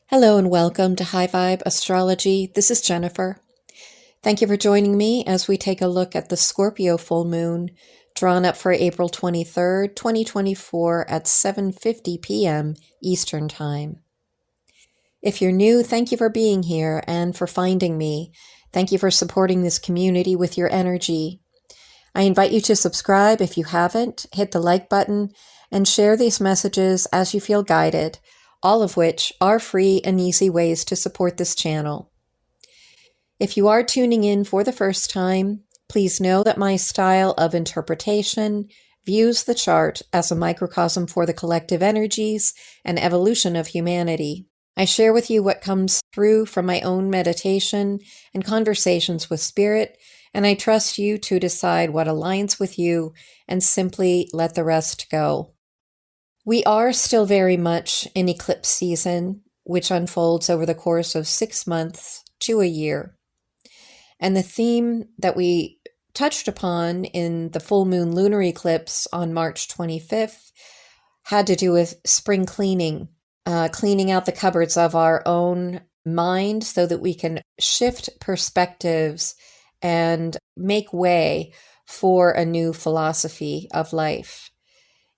Hello and welcome to High Vibe Astrology. This is Jennifer. Thank you for joining me as we take a look at the Scorpio full moon drawn up for April 23rd, 2024 at 7:50 p.m. Eastern Time. If you're new, thank you for being here and for finding me. Thank you for supporting this community with your energy. I invite you to subscribe if you haven't, hit the like button, and share these messages as you feel guided, all of which are free and easy ways to support this channel. If you are tuning in for the first time, please know that my style of interpretation views the chart as a microcosm for the collective energies and evolution of humanity. I share with you what comes through from my own meditation and conversations with Spirit, and I trust you to decide what aligns with you and simply let the rest go. We are still very much in eclipse season, which unfolds over the course of 6 months to a year. And the theme that we touched upon in the full moon lunar eclipse on March 25th had to do with spring cleaning, cleaning out the cupboards of our own mind so that we can shift perspectives and make way for a new philosophy of life.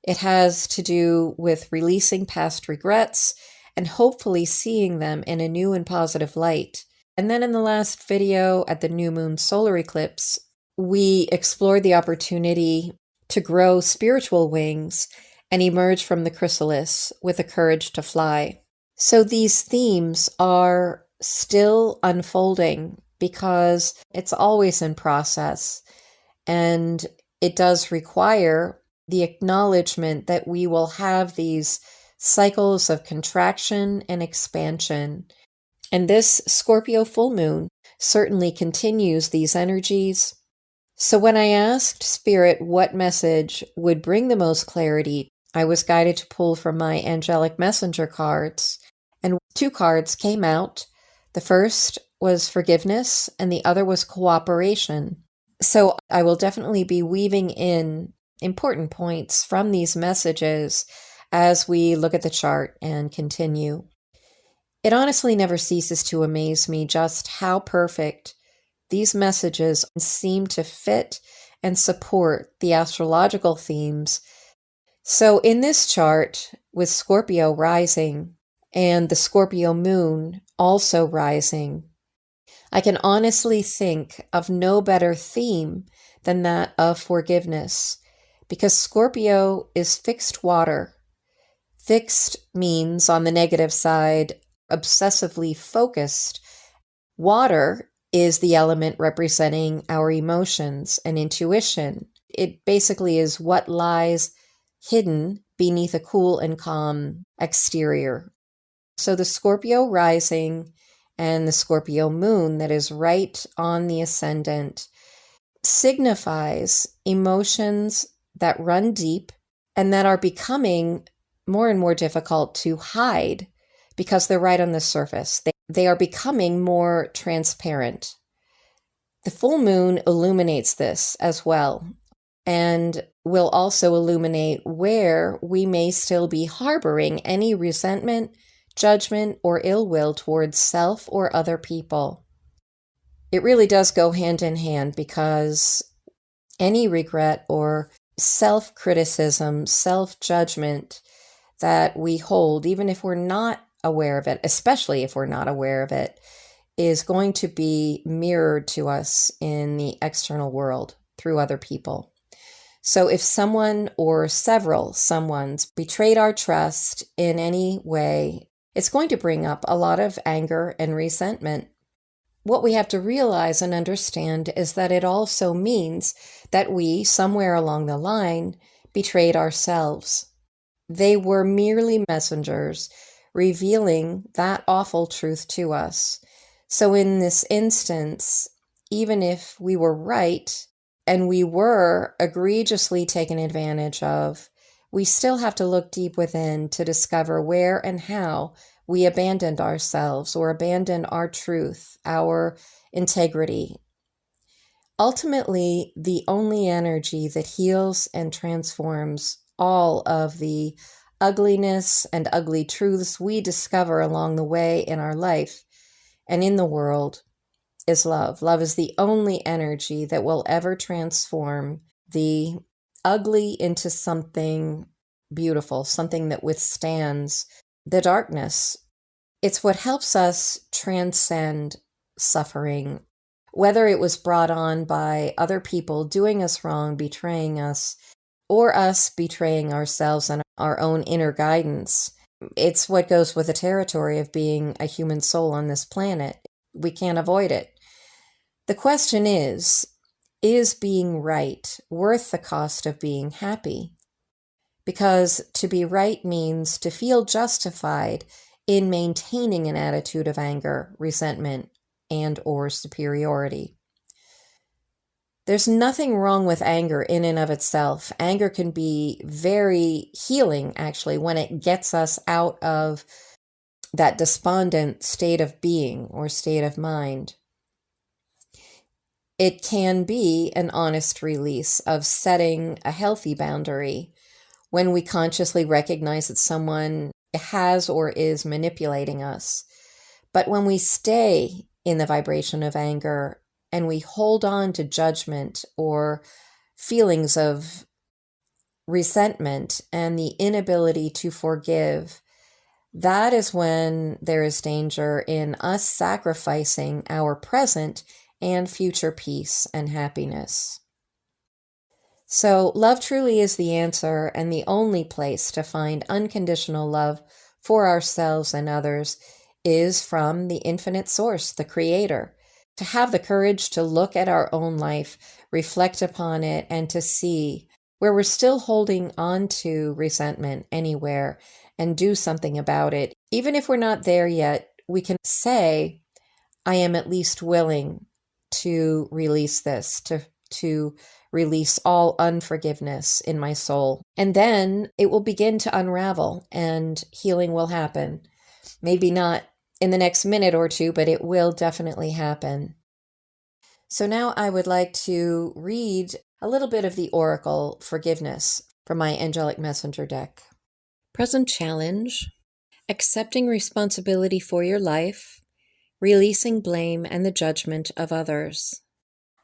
It has to do with releasing past regrets and hopefully seeing them in a new and positive light. And then in the last video at the new moon solar eclipse, we explored the opportunity to grow spiritual wings and emerge from the chrysalis with the courage to fly. So these themes are still unfolding because it's always in process, and it does require the acknowledgement that we will have these cycles of contraction and expansion. And this Scorpio full moon certainly continues these energies. So when I asked Spirit what message would bring the most clarity, I was guided to pull from my angelic messenger cards, and 2 cards came out. The first was forgiveness and the other was cooperation. So I will definitely be weaving in important points from these messages as we look at the chart and continue. It honestly never ceases to amaze me just how perfect these messages seem to fit and support the astrological themes. So in this chart, with Scorpio rising and the Scorpio moon also rising, I can honestly think of no better theme than that of forgiveness, because Scorpio is fixed water. Fixed means, on the negative side, obsessively focused. Water is the element representing our emotions and intuition. It basically is what lies hidden beneath a cool and calm exterior. So the Scorpio rising and the Scorpio moon that is right on the ascendant signifies emotions that run deep and that are becoming more and more difficult to hide because they're right on the surface. They are becoming more transparent. The full moon illuminates this as well, and will also illuminate where we may still be harboring any resentment, judgment, or ill will towards self or other people. It really does go hand in hand, because any regret or self-criticism, self-judgment that we hold, even if we're not aware of it, especially if we're not aware of it, is going to be mirrored to us in the external world through other people. So if someone or several someones betrayed our trust in any way, it's going to bring up a lot of anger and resentment. What we have to realize and understand is that it also means that we, somewhere along the line, betrayed ourselves. They were merely messengers revealing that awful truth to us. So in this instance, even if we were right and we were egregiously taken advantage of, we still have to look deep within to discover where and how we abandoned ourselves or abandoned our truth, our integrity. Ultimately, the only energy that heals and transforms all of the ugliness and ugly truths we discover along the way in our life and in the world is love. Love is the only energy that will ever transform the ugly into something beautiful, something that withstands the darkness. It's what helps us transcend suffering, whether it was brought on by other people doing us wrong, betraying us, or us betraying ourselves and our own inner guidance. It's what goes with the territory of being a human soul on this planet. We can't avoid it. The question is being right worth the cost of being happy? Because to be right means to feel justified in maintaining an attitude of anger, resentment, and or superiority. There's nothing wrong with anger in and of itself. Anger can be very healing, actually, when it gets us out of that despondent state of being or state of mind. It can be an honest release of setting a healthy boundary when we consciously recognize that someone has or is manipulating us. But when we stay in the vibration of anger and we hold on to judgment or feelings of resentment and the inability to forgive, that is when there is danger in us sacrificing our present and future peace and happiness. So love truly is the answer and the only place to find unconditional love for ourselves and others is from the infinite source, the Creator. To have the courage to look at our own life, reflect upon it, and to see where we're still holding on to resentment anywhere and do something about it. Even if we're not there yet, we can say, I am at least willing to release this, to release all unforgiveness in my soul. And then it will begin to unravel and healing will happen. Maybe not in the next minute or two, but it will definitely happen. So now I would like to read a little bit of the Oracle Forgiveness from my Angelic Messenger deck. Present challenge: accepting responsibility for your life, releasing blame and the judgment of others.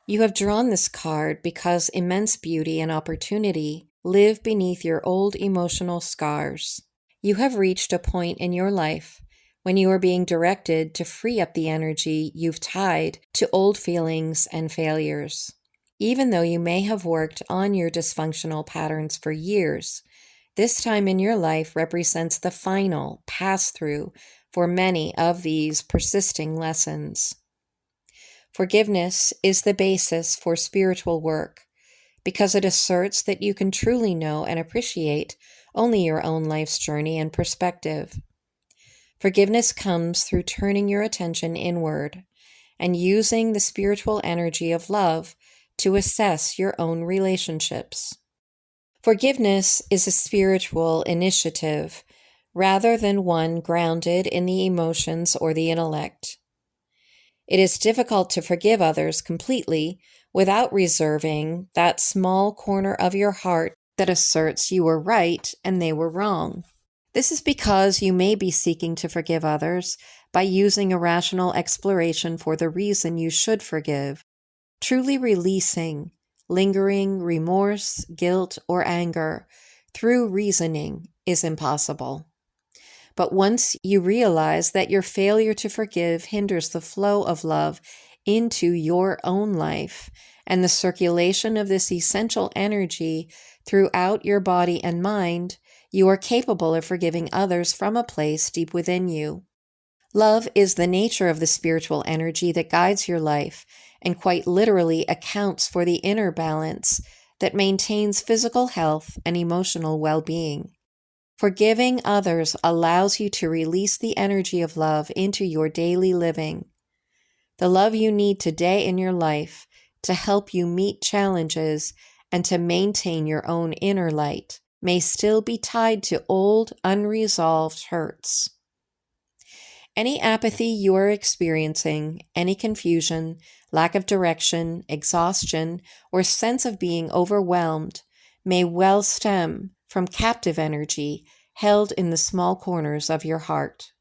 You have drawn this card because immense beauty and opportunity live beneath your old emotional scars. You have reached a point in your life when you are being directed to free up the energy you've tied to old feelings and failures. Even though you may have worked on your dysfunctional patterns for years, this time in your life represents the final pass-through for many of these persisting lessons. Forgiveness is the basis for spiritual work because it asserts that you can truly know and appreciate only your own life's journey and perspective. Forgiveness comes through turning your attention inward and using the spiritual energy of love to assess your own relationships. Forgiveness is a spiritual initiative rather than one grounded in the emotions or the intellect. It is difficult to forgive others completely without reserving that small corner of your heart that asserts you were right and they were wrong. This is because you may be seeking to forgive others by using a rational exploration for the reason you should forgive. Truly releasing lingering remorse, guilt, or anger through reasoning is impossible. But once you realize that your failure to forgive hinders the flow of love into your own life and the circulation of this essential energy throughout your body and mind, you are capable of forgiving others from a place deep within you. Love is the nature of the spiritual energy that guides your life and quite literally accounts for the inner balance that maintains physical health and emotional well-being. Forgiving others allows you to release the energy of love into your daily living. The love you need today in your life to help you meet challenges and to maintain your own inner light may still be tied to old, unresolved hurts. Any apathy you are experiencing, any confusion, lack of direction, exhaustion, or sense of being overwhelmed may well stem from captive energy held in the small corners of your heart.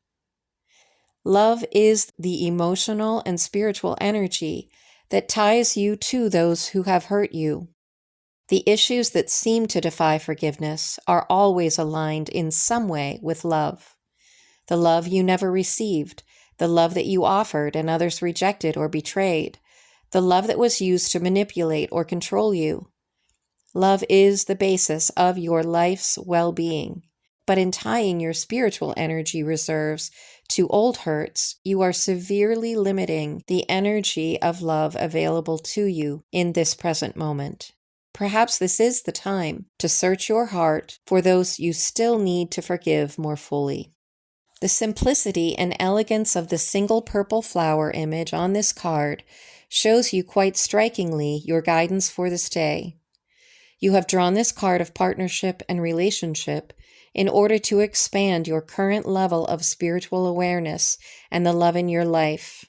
Love is the emotional and spiritual energy that ties you to those who have hurt you. The issues that seem to defy forgiveness are always aligned in some way with love. The love you never received, the love that you offered and others rejected or betrayed, the love that was used to manipulate or control you. Love is the basis of your life's well-being. But in tying your spiritual energy reserves to old hurts, you are severely limiting the energy of love available to you in this present moment. Perhaps this is the time to search your heart for those you still need to forgive more fully. The simplicity and elegance of the single purple flower image on this card shows you quite strikingly your guidance for this day. You have drawn this card of partnership and relationship in order to expand your current level of spiritual awareness and the love in your life.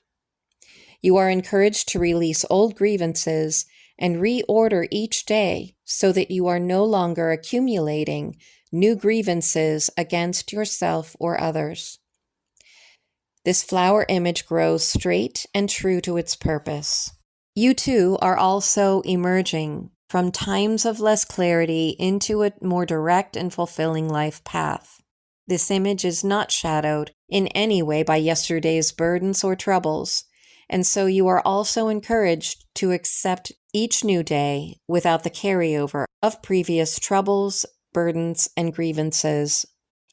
You are encouraged to release old grievances and reorder each day so that you are no longer accumulating new grievances against yourself or others. This flower image grows straight and true to its purpose. You too are also emerging from times of less clarity into a more direct and fulfilling life path. This image is not shadowed in any way by yesterday's burdens or troubles, and so you are also encouraged to accept each new day without the carryover of previous troubles, burdens, and grievances.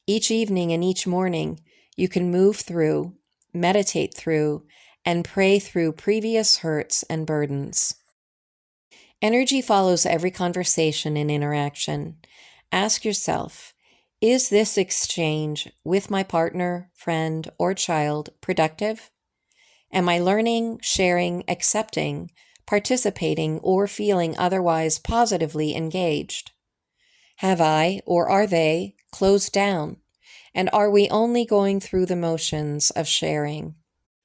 Each evening and each morning, you can move through, meditate through, and pray through previous hurts and burdens. Energy follows every conversation and interaction. Ask yourself, is this exchange with my partner, friend, or child productive? Am I learning, sharing, accepting, participating, or feeling otherwise positively engaged? Have I, or are they, closed down? And are we only going through the motions of sharing?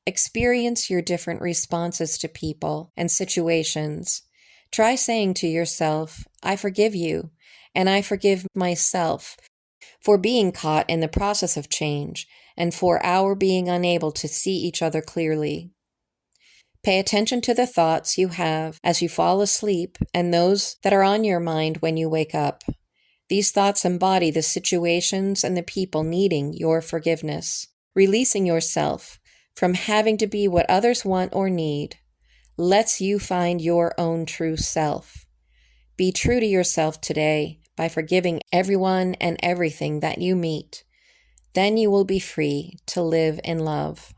Experience your different responses to people and situations. Try saying to yourself, I forgive you, and I forgive myself for being caught in the process of change and for our being unable to see each other clearly. Pay attention to the thoughts you have as you fall asleep and those that are on your mind when you wake up. These thoughts embody the situations and the people needing your forgiveness. Releasing yourself from having to be what others want or need lets you find your own true self. Be true to yourself today by forgiving everyone and everything that you meet. Then you will be free to live in love.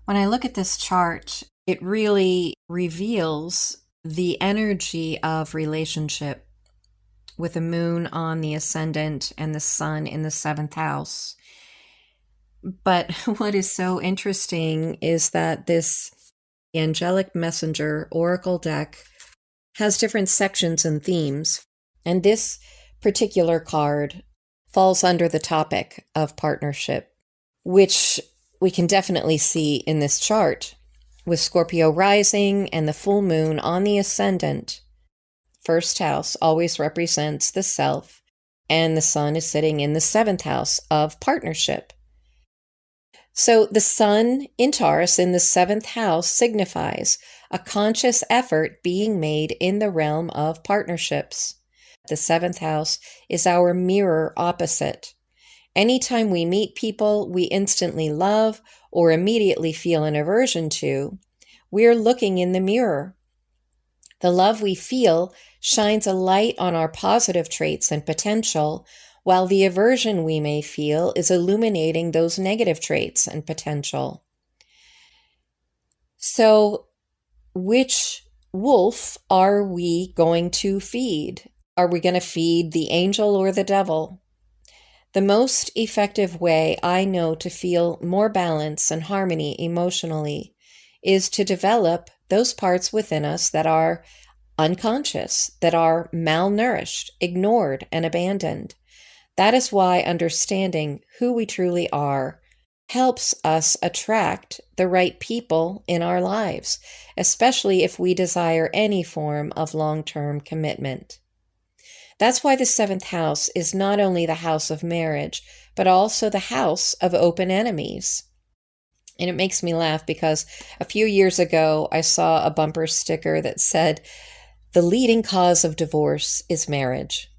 When I look at this chart, it really reveals the energy of relationship with the moon on the ascendant and the sun in the 7th house. But what is so interesting is that this Angelic Messenger Oracle deck has different sections and themes, and this particular card falls under the topic of partnership, which we can definitely see in this chart. With Scorpio rising and the full moon on the ascendant, first house always represents the self, and the sun is sitting in the 7th house of partnership. So the sun in Taurus in the 7th house signifies a conscious effort being made in the realm of partnerships. The 7th house is our mirror opposite. Anytime we meet people we instantly love or immediately feel an aversion to, we're looking in the mirror. The love we feel shines a light on our positive traits and potential, while the aversion we may feel is illuminating those negative traits and potential. So, which wolf are we going to feed? Are we going to feed the angel or the devil? The most effective way I know to feel more balance and harmony emotionally is to develop those parts within us that are unconscious, that are malnourished, ignored, and abandoned. That is why understanding who we truly are helps us attract the right people in our lives, especially if we desire any form of long-term commitment. That's why the seventh house is not only the house of marriage, but also the house of open enemies. And it makes me laugh because a few years ago, I saw a bumper sticker that said, "The leading cause of divorce is marriage."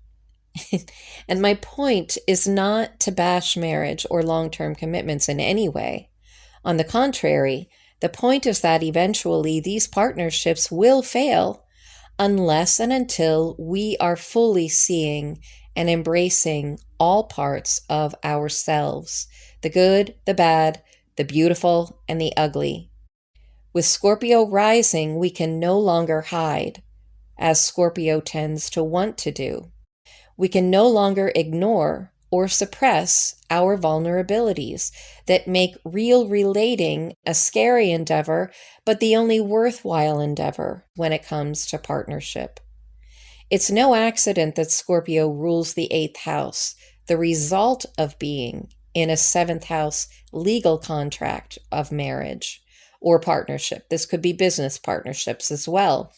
And my point is not to bash marriage or long-term commitments in any way. On the contrary, the point is that eventually these partnerships will fail unless and until we are fully seeing and embracing all parts of ourselves, the good, the bad, the beautiful, and the ugly. With Scorpio rising, we can no longer hide, as Scorpio tends to want to do. We can no longer ignore or suppress our vulnerabilities that make real relating a scary endeavor, but the only worthwhile endeavor when it comes to partnership. It's no accident that Scorpio rules the eighth house, the result of being in a seventh house legal contract of marriage or partnership. This could be business partnerships as well.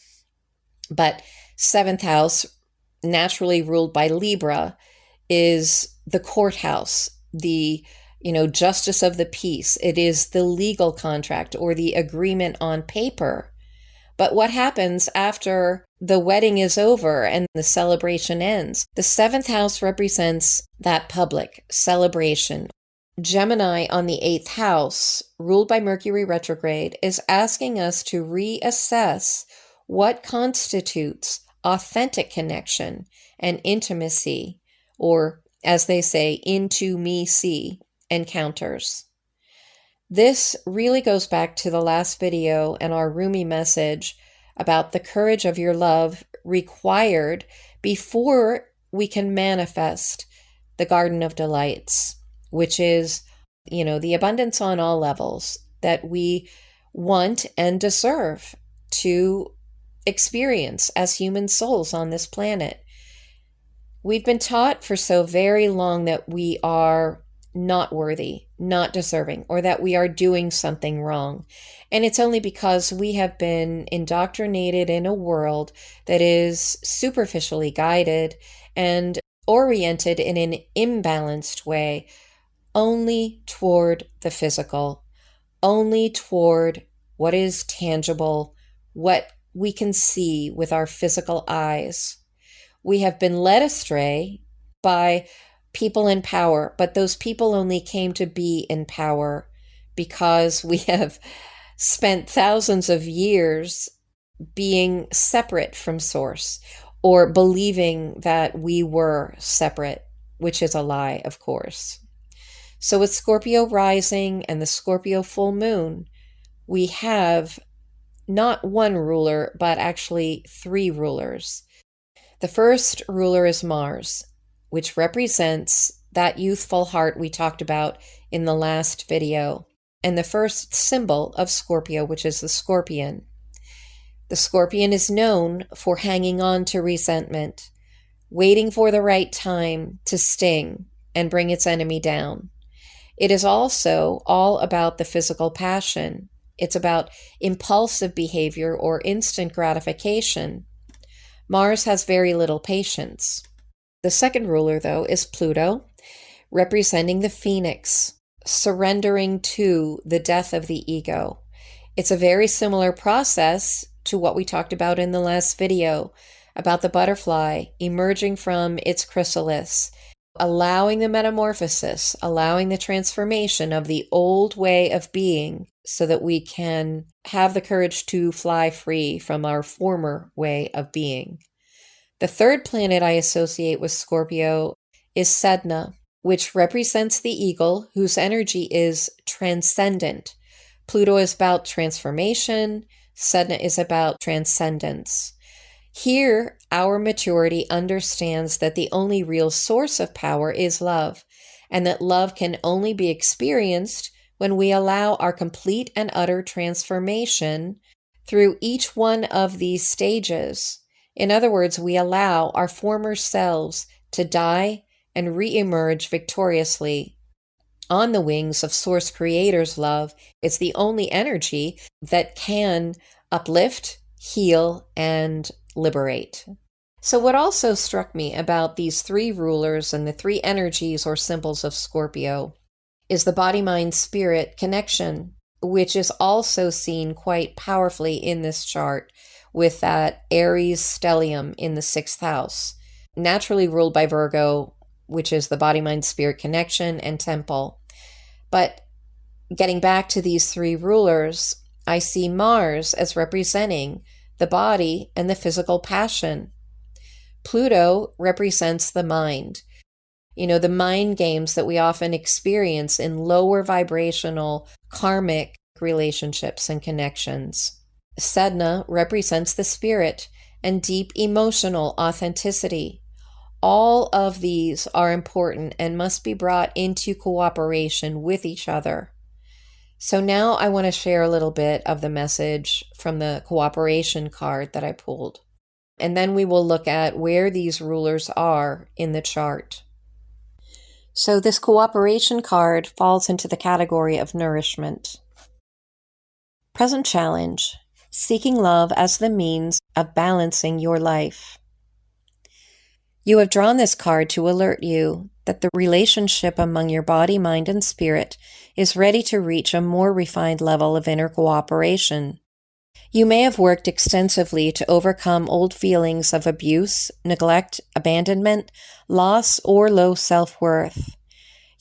But seventh house, naturally ruled by Libra, is the courthouse, the justice of the peace. It is the legal contract or the agreement on paper. But what happens after the wedding is over and the celebration ends? The seventh house represents that public celebration. Gemini on the eighth house, ruled by Mercury retrograde, is asking us to reassess what constitutes authentic connection and intimacy, or as they say, into me see encounters. This really goes back to the last video and our Rumi message about the courage of your love required before we can manifest the Garden of Delights, which is, the abundance on all levels that we want and deserve to experience as human souls on this planet. We've been taught for so very long that we are not worthy, not deserving, or that we are doing something wrong. And it's only because we have been indoctrinated in a world that is superficially guided and oriented in an imbalanced way only toward the physical, only toward what is tangible, what we can see with our physical eyes. We have been led astray by people in power, but those people only came to be in power because we have spent thousands of years being separate from source or believing that we were separate, which is a lie, of course. So with Scorpio rising and the Scorpio full moon, we have not one ruler, but actually three rulers. The first ruler is Mars, which represents that youthful heart we talked about in the last video, and the first symbol of Scorpio, which is the scorpion. The scorpion is known for hanging on to resentment, waiting for the right time to sting and bring its enemy down. It is also all about the physical passion. It's about impulsive behavior or instant gratification. Mars has very little patience. The second ruler, though, is Pluto, representing the phoenix, surrendering to the death of the ego. It's a very similar process to what we talked about in the last video about the butterfly emerging from its chrysalis, allowing the metamorphosis, allowing the transformation of the old way of being so that we can have the courage to fly free from our former way of being. The third planet I associate with Scorpio is Sedna, which represents the eagle, whose energy is transcendent. Pluto is about transformation. Sedna is about transcendence. Here, our maturity understands that the only real source of power is love, and that love can only be experienced when we allow our complete and utter transformation through each one of these stages. In other words, we allow our former selves to die and re-emerge victoriously on the wings of Source Creator's love. It's the only energy that can uplift, heal, and liberate. So what also struck me about these three rulers and the three energies or symbols of Scorpio is the body-mind-spirit connection, which is also seen quite powerfully in this chart with that Aries stellium in the 6th house, naturally ruled by Virgo, which is the body-mind-spirit connection and temple. But getting back to these three rulers, I see Mars as representing the body and the physical passion. Pluto represents the mind. The mind games that we often experience in lower vibrational karmic relationships and connections. Sedna represents the spirit and deep emotional authenticity. All of these are important and must be brought into cooperation with each other. So now I want to share a little bit of the message from the cooperation card that I pulled. And then we will look at where these rulers are in the chart. So this cooperation card falls into the category of nourishment. Present challenge: seeking love as the means of balancing your life. You have drawn this card to alert you that the relationship among your body, mind, and spirit is ready to reach a more refined level of inner cooperation. You may have worked extensively to overcome old feelings of abuse, neglect, abandonment, loss, or low self-worth.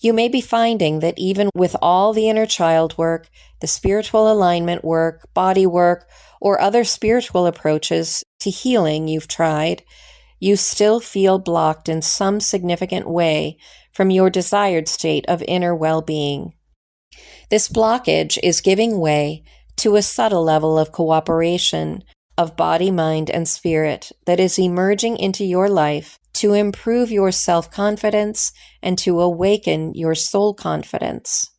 You may be finding that even with all the inner child work, the spiritual alignment work, body work, or other spiritual approaches to healing you've tried, you still feel blocked in some significant way from your desired state of inner well-being. This blockage is giving way to a subtle level of cooperation of body, mind, and spirit that is emerging into your life to improve your self-confidence and to awaken your soul confidence.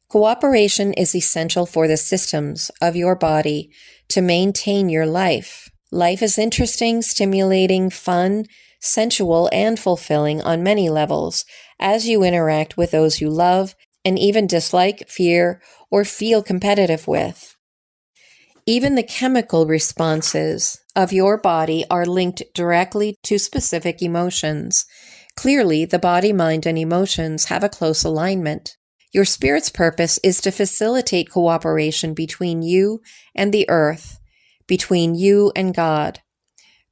Cooperation is essential for the systems of your body to maintain your life. Life is interesting, stimulating, fun, sensual, and fulfilling on many levels as you interact with those you love and even dislike, fear, or feel competitive with. Even the chemical responses of your body are linked directly to specific emotions. Clearly, the body, mind, and emotions have a close alignment. Your spirit's purpose is to facilitate cooperation between you and the earth, between you and God.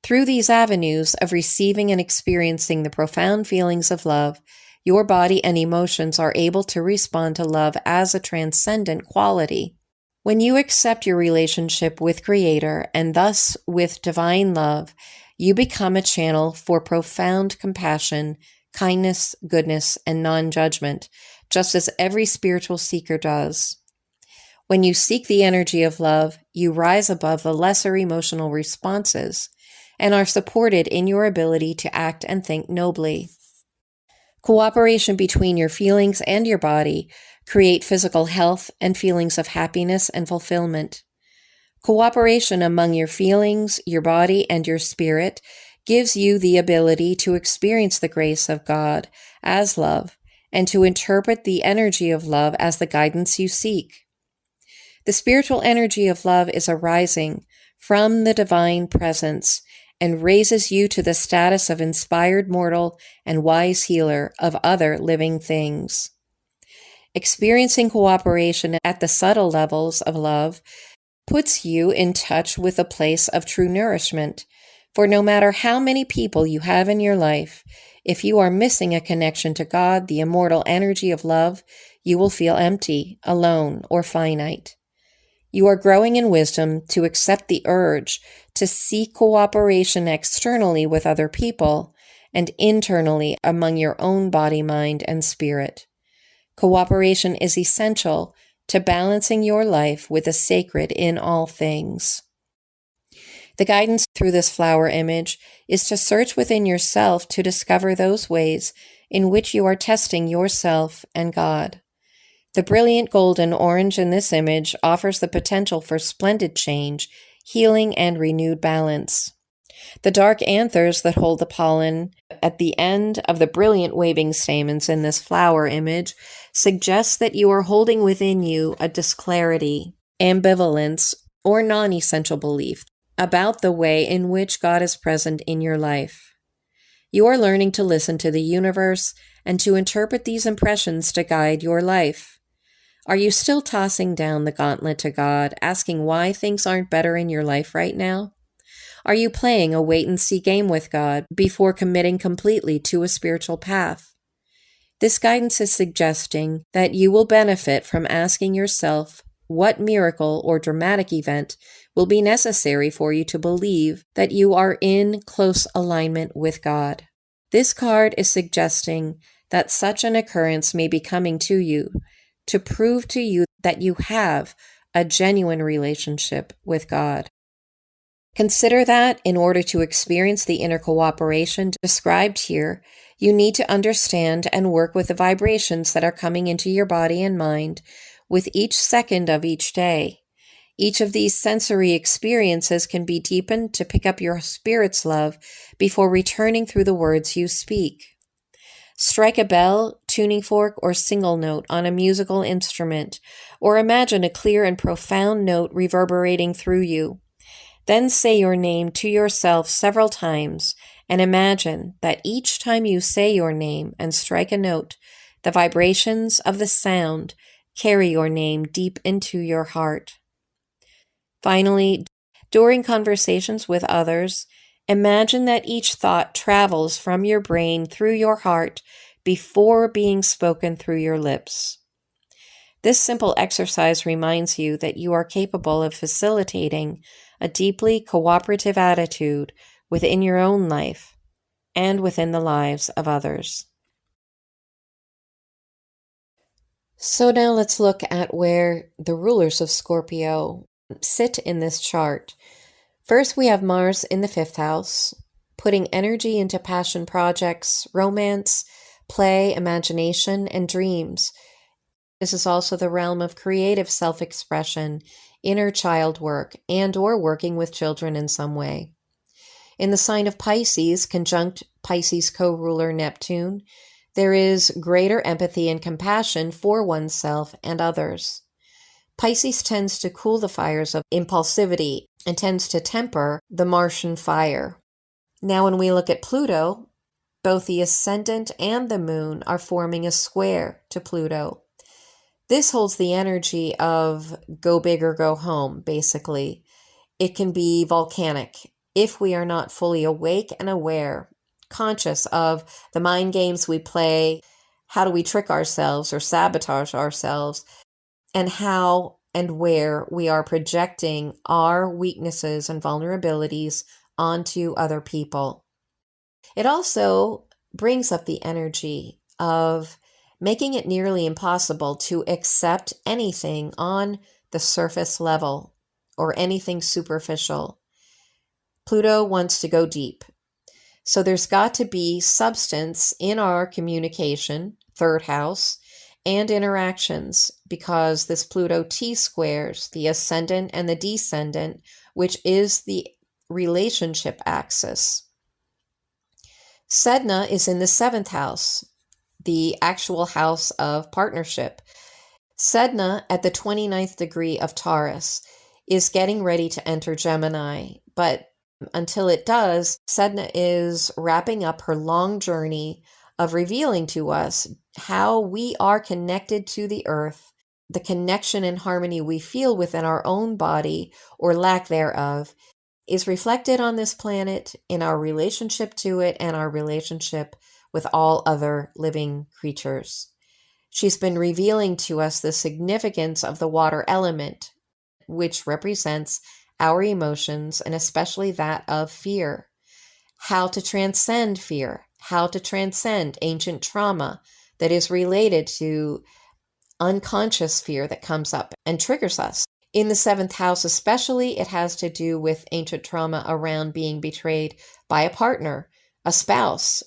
Through these avenues of receiving and experiencing the profound feelings of love, your body and emotions are able to respond to love as a transcendent quality. When you accept your relationship with Creator and thus with divine love, you become a channel for profound compassion, kindness, goodness, and non-judgment, just as every spiritual seeker does. When you seek the energy of love, you rise above the lesser emotional responses and are supported in your ability to act and think nobly. Cooperation between your feelings and your body create physical health and feelings of happiness and fulfillment. Cooperation among your feelings, your body, and your spirit gives you the ability to experience the grace of God as love and to interpret the energy of love as the guidance you seek. The spiritual energy of love is arising from the divine presence and raises you to the status of inspired mortal and wise healer of other living things. Experiencing cooperation at the subtle levels of love puts you in touch with a place of true nourishment, for no matter how many people you have in your life, if you are missing a connection to God, the immortal energy of love, you will feel empty, alone, or finite. You are growing in wisdom to accept the urge to seek cooperation externally with other people and internally among your own body, mind, and spirit. Cooperation is essential to balancing your life with the sacred in all things. The guidance through this flower image is to search within yourself to discover those ways in which you are testing yourself and God. The brilliant golden orange in this image offers the potential for splendid change, healing, and renewed balance. The dark anthers that hold the pollen at the end of the brilliant waving stamens in this flower image suggest that you are holding within you a disclarity, ambivalence, or non-essential belief about the way in which God is present in your life. You are learning to listen to the universe and to interpret these impressions to guide your life. Are you still tossing down the gauntlet to God, asking why things aren't better in your life right now? Are you playing a wait-and-see game with God before committing completely to a spiritual path? This guidance is suggesting that you will benefit from asking yourself what miracle or dramatic event will be necessary for you to believe that you are in close alignment with God. This card is suggesting that such an occurrence may be coming to you to prove to you that you have a genuine relationship with God. Consider that in order to experience the inner cooperation described here, you need to understand and work with the vibrations that are coming into your body and mind with each second of each day. Each of these sensory experiences can be deepened to pick up your spirit's love before returning through the words you speak. Strike a bell, tuning fork, or single note on a musical instrument, or imagine a clear and profound note reverberating through you. Then say your name to yourself several times and imagine that each time you say your name and strike a note, the vibrations of the sound carry your name deep into your heart. Finally, during conversations with others, imagine that each thought travels from your brain through your heart before being spoken through your lips. This simple exercise reminds you that you are capable of facilitating a deeply cooperative attitude within your own life and within the lives of others. So now let's look at where the rulers of Scorpio sit in this chart. First, we have Mars in the 5th house, putting energy into passion projects, romance, play, imagination, and dreams. This is also the realm of creative self-expression, inner child work, and or working with children in some way. In the sign of Pisces, conjunct Pisces co-ruler Neptune, there is greater empathy and compassion for oneself and others. Pisces tends to cool the fires of impulsivity and tends to temper the Martian fire. Now, when we look at Pluto, both the ascendant and the moon are forming a square to Pluto. This holds the energy of go big or go home, basically. It can be volcanic if we are not fully awake and aware, conscious of the mind games we play, how do we trick ourselves or sabotage ourselves, and how and where we are projecting our weaknesses and vulnerabilities onto other people. It also brings up the energy of making it nearly impossible to accept anything on the surface level or anything superficial. Pluto wants to go deep. So there's got to be substance in our communication, 3rd house, and interactions, because this Pluto T-squares the ascendant and the descendant, which is the relationship axis. Sedna is in the 7th house, the actual house of partnership. Sedna, at the 29th degree of Taurus, is getting ready to enter Gemini, but until it does, Sedna is wrapping up her long journey of revealing to us how we are connected to the earth, the connection and harmony we feel within our own body, or lack thereof, is reflected on this planet in our relationship to it and our relationship with all other living creatures. She's been revealing to us the significance of the water element, which represents our emotions and especially that of fear. How to transcend fear, how to transcend ancient trauma that is related to unconscious fear that comes up and triggers us. In the 7th house especially, it has to do with ancient trauma around being betrayed by a partner, a spouse,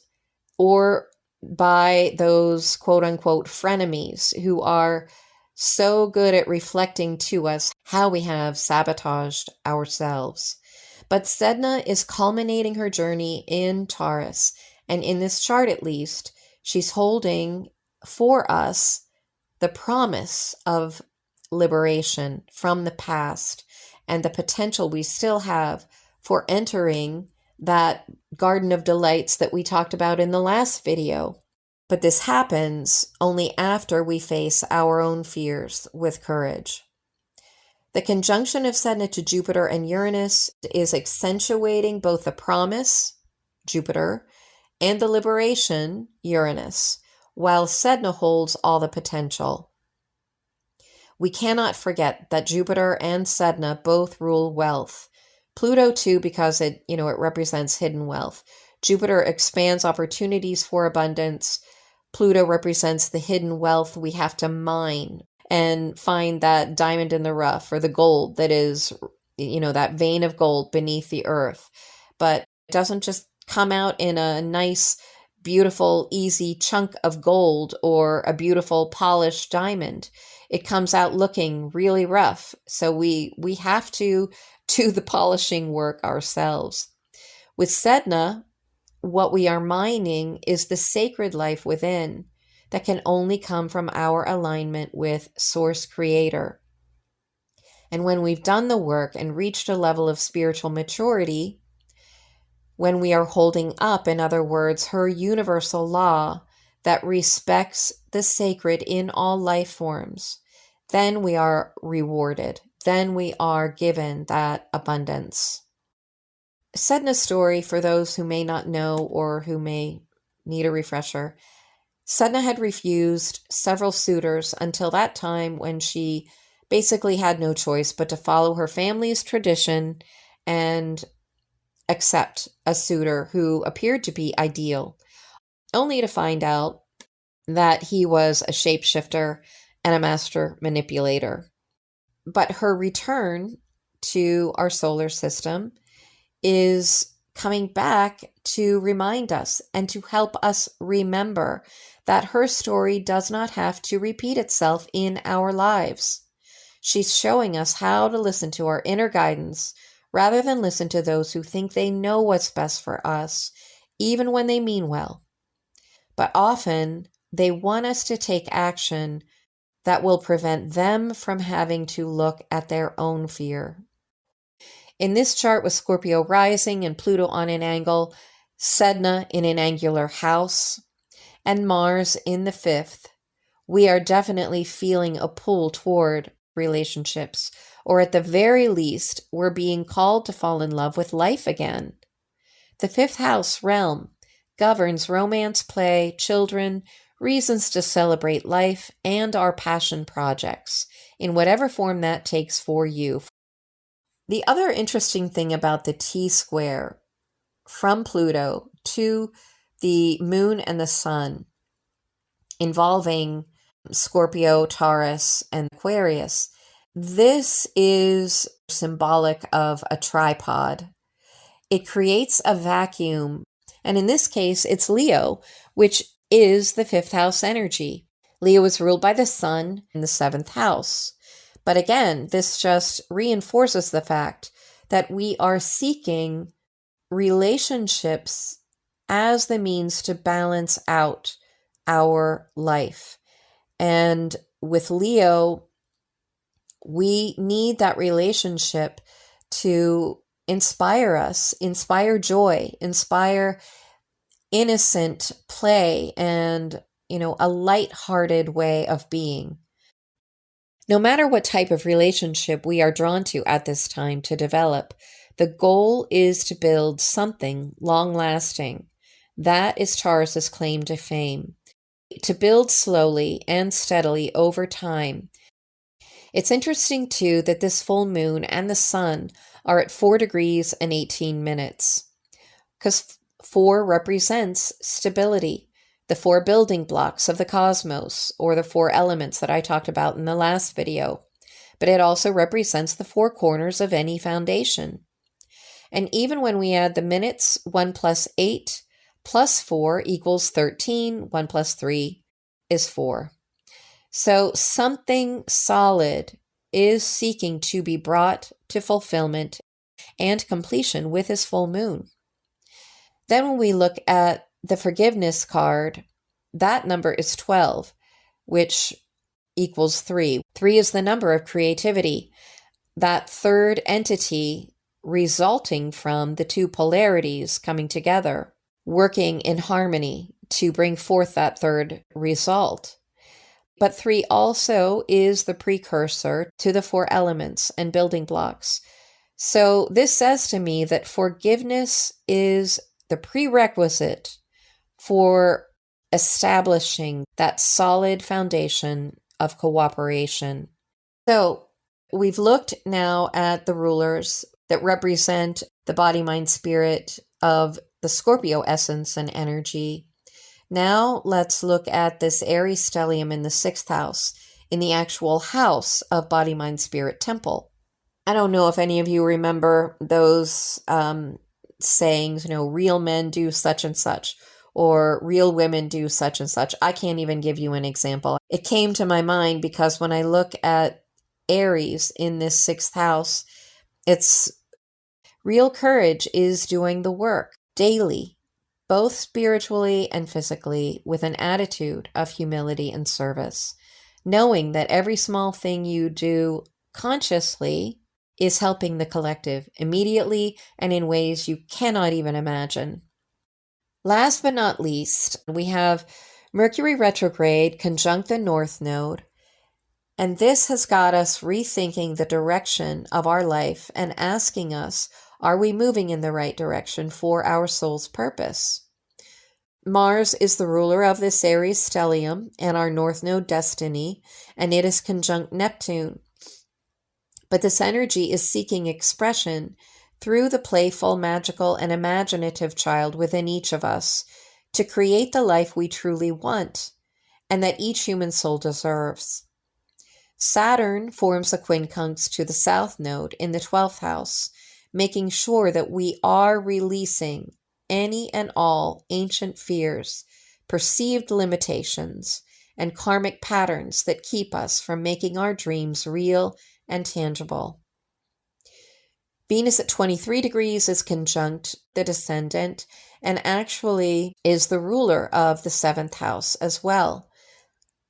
or by those quote-unquote frenemies who are so good at reflecting to us how we have sabotaged ourselves. But Sedna is culminating her journey in Taurus, and in this chart at least, she's holding for us the promise of liberation from the past and the potential we still have for entering that garden of delights that we talked about in the last video. But this happens only after we face our own fears with courage. The conjunction of Sedna to Jupiter and Uranus is accentuating both the promise, Jupiter, and the liberation, Uranus, while Sedna holds all the potential. We cannot forget that Jupiter and Sedna both rule wealth. Pluto too, because it represents hidden wealth. Jupiter expands opportunities for abundance. Pluto represents the hidden wealth we have to mine and find that diamond in the rough, or the gold that is, that vein of gold beneath the earth. But it doesn't just come out in a nice, beautiful, easy chunk of gold or a beautiful polished diamond. It comes out looking really rough. So we have to do the polishing work ourselves. With Sedna, what we are mining is the sacred life within that can only come from our alignment with Source Creator. And when we've done the work and reached a level of spiritual maturity, when we are holding up, in other words, her universal law that respects the sacred in all life forms, then we are rewarded. Then we are given that abundance. Sedna's story, for those who may not know or who may need a refresher, Sedna had refused several suitors until that time when she basically had no choice but to follow her family's tradition and accept a suitor who appeared to be ideal, only to find out that he was a shapeshifter and a master manipulator. But her return to our solar system is coming back to remind us and to help us remember that her story does not have to repeat itself in our lives. She's showing us how to listen to our inner guidance rather than listen to those who think they know what's best for us, even when they mean well. But often they want us to take action that will prevent them from having to look at their own fear. In this chart with Scorpio rising and Pluto on an angle, Sedna in an angular house, and Mars in the fifth, we are definitely feeling a pull toward relationships, or at the very least, we're being called to fall in love with life again. The fifth house realm governs romance, play, children, reasons to celebrate life, and our passion projects, in whatever form that takes for you. The other interesting thing about the T-square from Pluto to the moon and the sun, involving Scorpio, Taurus, and Aquarius, this is symbolic of a tripod. It creates a vacuum, and in this case, it's Leo, which is the fifth house energy. Leo is ruled by the sun in the seventh house. But again, this just reinforces the fact that we are seeking relationships as the means to balance out our life. And with Leo, we need that relationship to inspire us, inspire joy, inspire innocent play, and, a light-hearted way of being. No matter what type of relationship we are drawn to at this time to develop, the goal is to build something long-lasting. That is Taurus's claim to fame. To build slowly and steadily over time. It's interesting, too, that this full moon and the sun are at 4 degrees and 18 minutes, because 4 represents stability, the 4 building blocks of the cosmos, or the 4 elements that I talked about in the last video. But it also represents the 4 corners of any foundation. And even when we add the minutes, 1 plus 8 plus 4 equals 13, 1 plus 3 is 4. So something solid is seeking to be brought to fulfillment and completion with this full moon. Then when we look at the forgiveness card, that number is 12, which equals 3. 3 is the number of creativity. that third entity resulting from the two polarities coming together, working in harmony to bring forth that third result. But 3 also is the precursor to the 4 elements and building blocks. So this says to me that forgiveness is the prerequisite for establishing that solid foundation of cooperation. So we've looked now at the rulers that represent the body, mind, spirit of the Scorpio essence and energy. Now let's look at this Aries stellium in the 6th house, in the actual house of body, mind, spirit temple. I don't know if any of you remember those sayings, real men do such and such, or real women do such and such. I can't even give you an example. It came to my mind because when I look at Aries in this 6th house, it's real courage is doing the work daily, both spiritually and physically, with an attitude of humility and service, knowing that every small thing you do consciously is helping the collective immediately and in ways you cannot even imagine. Last but not least, we have Mercury retrograde conjunct the North Node, and this has got us rethinking the direction of our life and asking us, are we moving in the right direction for our soul's purpose? Mars is the ruler of this Aries stellium and our North Node destiny, and it is conjunct Neptune. But this energy is seeking expression through the playful, magical, and imaginative child within each of us to create the life we truly want and that each human soul deserves. Saturn forms a quincunx to the South Node in the 12th house, making sure that we are releasing any and all ancient fears, perceived limitations, and karmic patterns that keep us from making our dreams real and tangible. Venus at 23 degrees is conjunct the descendant and actually is the ruler of the 7th house as well.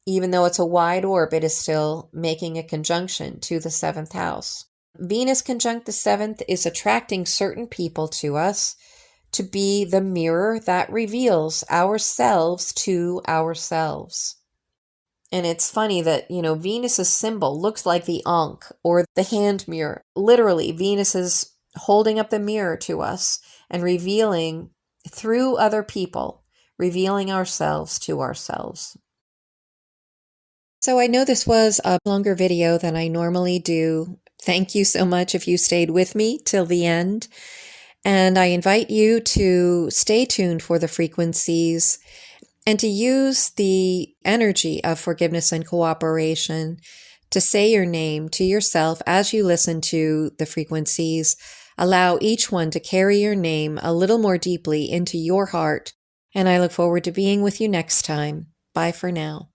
Even though it's a wide orb, it is still making a conjunction to the 7th house. Venus conjunct the 7th is attracting certain people to us to be the mirror that reveals ourselves to ourselves. And it's funny that, Venus's symbol looks like the Ankh or the hand mirror. Literally, Venus is holding up the mirror to us and revealing through other people, revealing ourselves to ourselves. So I know this was a longer video than I normally do. Thank you so much if you stayed with me till the end. And I invite you to stay tuned for the frequencies and to use the energy of forgiveness and cooperation to say your name to yourself as you listen to the frequencies. Allow each one to carry your name a little more deeply into your heart. And I look forward to being with you next time. Bye for now.